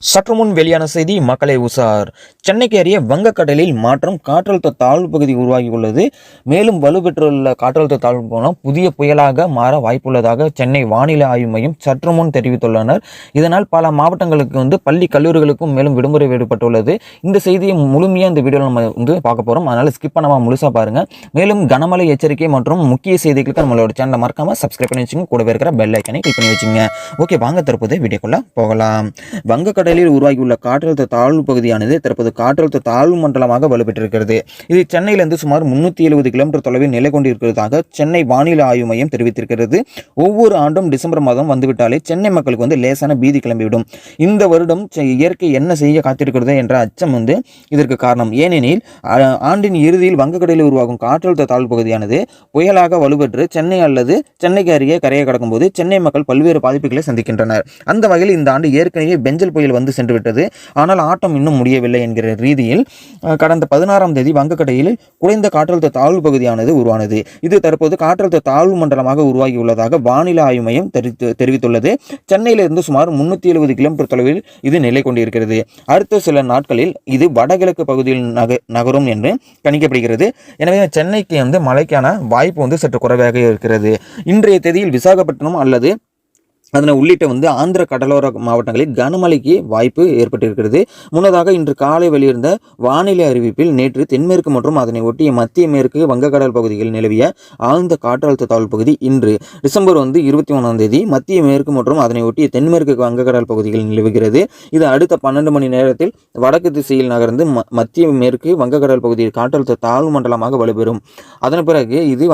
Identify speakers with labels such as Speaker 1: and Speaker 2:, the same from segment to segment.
Speaker 1: சற்று முன் வெளியான செய்தி மக்களை உசார். சென்னைக்கு அருகே வங்கக்கடலில் மாற்றம் காற்றழுத்த தாழ்வு பகுதி உருவாகியுள்ளது. மேலும் வலுப்பெற்றுள்ள காற்றழுத்த தாழ்வு புதிய புயலாக மாற வாய்ப்புள்ளதாக சென்னை வானிலை ஆய்வு மையம் சற்று முன் தெரிவித்துள்ளனர். இதனால் பல மாவட்டங்களுக்கு பள்ளி கல்லூரிகளுக்கும் மேலும் விடுமுறை விடப்பட்டுள்ளது. இந்த செய்தியை முழுமையாக இந்த வீடியோவில் நம்ம பார்க்க போகிறோம். அதனால் ஸ்கிப் பண்ணாமல் முழுசாக பாருங்கள். மேலும் கனமழை எச்சரிக்கை மற்றும் முக்கிய செய்திகளுக்கு நம்மளோட சேனலை மறக்காமல் சப்ஸ்கிரைப் பண்ணி வச்சுங்க. கூடவே இருக்கிற பெல் ஐக்கனை கிளிக் பண்ணி வச்சுங்க. ஓகே, வாங்க தற்போது வீடியோக்குள்ள போகலாம். வங்கக்கடலில் உருவாகியுள்ள காற்றழுத்த தாழ்வு பகுதியானது தற்போது காற்றழுத்த தாழ்வு மண்டலமாக வலுப்பெற்றிருக்கிறது. இது சென்னையிலிருந்து சுமார் 370 கிலோமீட்டர் தொலைவில் நிலை கொண்டிருக்கிறதாக சென்னை வானிலை ஆய்வு மையம் தெரிவித்திருக்கிறது. ஒவ்வொரு ஆண்டும் டிசம்பர் மாதம் வந்துவிட்டாலே சென்னை மக்களுக்கு லேசான பீதி கிளம்பிவிடும். இந்த வருடம் இயற்கை என்ன செய்ய காத்திருக்கிறது என்ற அச்சம் இதற்கு காரணம். ஏனெனில் ஆண்டின் இறுதியில் வங்கக்கடலில் உருவாகும் காற்றழுத்த தாழ்வு பகுதியானது புயலாக வலுப்பெற்று சென்னை அல்லது சென்னைக்கு அருகே கரையை கடக்கும் போது சென்னை மக்கள் பல்வேறு பாதிப்புகளை சந்திக்கின்றனர். அந்த வகையில் இந்த ஆண்டு ஏற்கனவே பெஞ்சல் புயல் சென்று விட்டது. ஆனால் ஆட்டம் இன்னும் முடியவில்லை என்கிற ரீதியில் கடந்த 16ஆம் தேதி வங்கக்கடலில் குறைந்த காற்றழுத்த தாழ்வு பகுதியானது உருவானது. இது தற்போது காற்றழுத்த தாழ்வு மண்டலமாக உருவாகியுள்ளதாக வானிலை ஆய்வு மையம் தெரிவித்துள்ளது. சென்னையிலிருந்து சுமார் 370 கிலோமீட்டர் தொலைவில் இது நிலை கொண்டிருக்கிறது. அடுத்த சில நாட்களில் இது வடகிழக்கு பகுதியில் நகரும் என்று கணிக்கப்படுகிறது. எனவே சென்னைக்கு மழைக்கான வாய்ப்பு சற்று குறைவாக இருக்கிறது. இன்றைய தேதியில் விசாகப்பட்டினம் அல்லது அதனை உள்ளிட்ட ஆந்திர கடலோர மாவட்டங்களில் கனமழைக்கு வாய்ப்பு ஏற்பட்டிருக்கிறது. முன்னதாக இன்று காலை வெளியிருந்த வானிலை அறிவிப்பில் நேற்று தென்மேற்கு மற்றும் அதனை ஒட்டிய மத்திய மேற்கு வங்கக்கடல் பகுதிகளில் நிலவிய ஆழ்ந்த காற்றழுத்த தாழ்வு பகுதி இன்று டிசம்பர் 21ஆம் தேதி மத்திய மேற்கு மற்றும் அதனை ஒட்டிய தென்மேற்கு வங்கக்கடல் பகுதிகளில் நிலவுகிறது. இது அடுத்த 12 மணி நேரத்தில் வடக்கு திசையில் நகர்ந்து மத்திய மேற்கு வங்கக்கடல் பகுதியில் காற்றழுத்த தாழ்வு மண்டலமாக வலுப்பெறும். அதன் பிறகு இது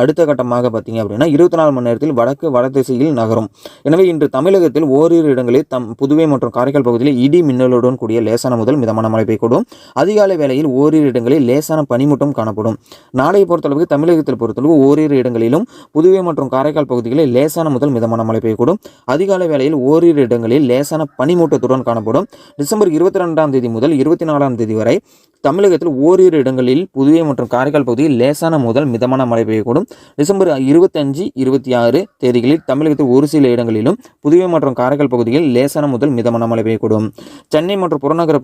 Speaker 1: அடுத்த கட்டமாக பார்த்தீங்க அப்படின்னா 24 மணி நேரத்தில் வட திசையில் நகரும். எனவே இன்று தமிழகத்தில் ஓரிரு இடங்களில் புதுவை மற்றும் காரைக்கால் பகுதியில் இடி மின்னலுடன் கூடிய லேசான முதல் மிதமான மழை பெய்யக்கூடும். அதிகாலை வேளையில் ஓரிரு இடங்களில் லேசான பனிமூட்டம் காணப்படும். நாளை பொறுத்தளவுக்கு தமிழகத்தில் பொறுத்தளவு ஓரிரு இடங்களிலும் புதுவை மற்றும் காரைக்கால் பகுதிகளில் லேசான முதல் மிதமான மழை பெய்யக்கூடும். அதிகாலை வேளையில் ஓரிரு இடங்களில் லேசான பனிமூட்டத்துடன் காணப்படும். டிசம்பர் 22ஆம் தேதி முதல் 24ஆம் தேதி வரை தமிழகத்தில் ஓரிரு இடங்களில் புதுவை மற்றும் காரைக்கால் பகுதியில் லேசான முதல் மிதமான மழை பெய்யக்கூடும். டிசம்பர் 25, 26 தேதிகளில் தமிழகத்தில் ஒரு சில இடங்களிலும் புதுவை மற்றும் காரைக்கால் பகுதியில் லேசான முதல் மிதமான மழை பெய்யக்கூடும். சென்னை மற்றும் புறநகர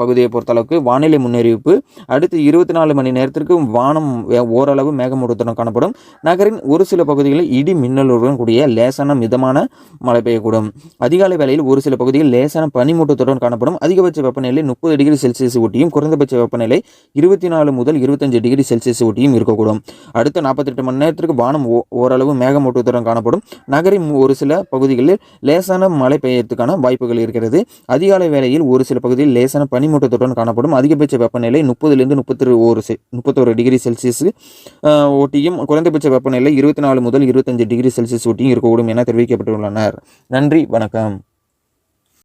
Speaker 1: பகுதியை பொறுத்தளவுக்கு வானிலை முன்னறிவிப்பு அடுத்து 24 மணி நேரத்திற்கு வானம் ஓரளவு மேகமூட்டத்துடன் காணப்படும். நகரின் ஒரு சில பகுதிகளில் இடி மின்னலுடன் கூடிய லேசான மிதமான மழை பெய்யக்கூடும். அதிகாலை வேளையில் ஒரு சில பகுதியில் லேசான பனிமூட்டத்துடன் காணப்படும். அதிகபட்ச வெப்பநிலை 30 டிகிரி செல்சியஸ் ஒட்டியும் குறைந்தபட்ச வெப்பநிலை 24 முதல் 25 டிகிரி செல்சியஸ் ஒட்டியும் இருக்கக்கூடும். அடுத்த 48 மணி நேரத்திற்கு வானம் ஓரளவு மேகமூட்டத்துடன் காணப்படும். நகரின் ஒரு சில பகுதிகளில் லேசான மழை பெய்யறதுக்கான வாய்ப்புகள் இருக்கிறது. அதிகாலை வேளையில் ஒரு சில பகுதியில் லேசான பனிமூட்டத்துடன் காணப்படும். அதிகபட்ச வெப்பநிலை 30 31 டிகிரி செல்சியஸ் ஒட்டியும் குறைந்தபட்ச வெப்பநிலை 24 முதல் 25 டிகிரி செல்சியஸ் ஒட்டியும் இருக்கக்கூடும் என தெரிவிக்கப்பட்டுள்ளனர். நன்றி, வணக்கம்.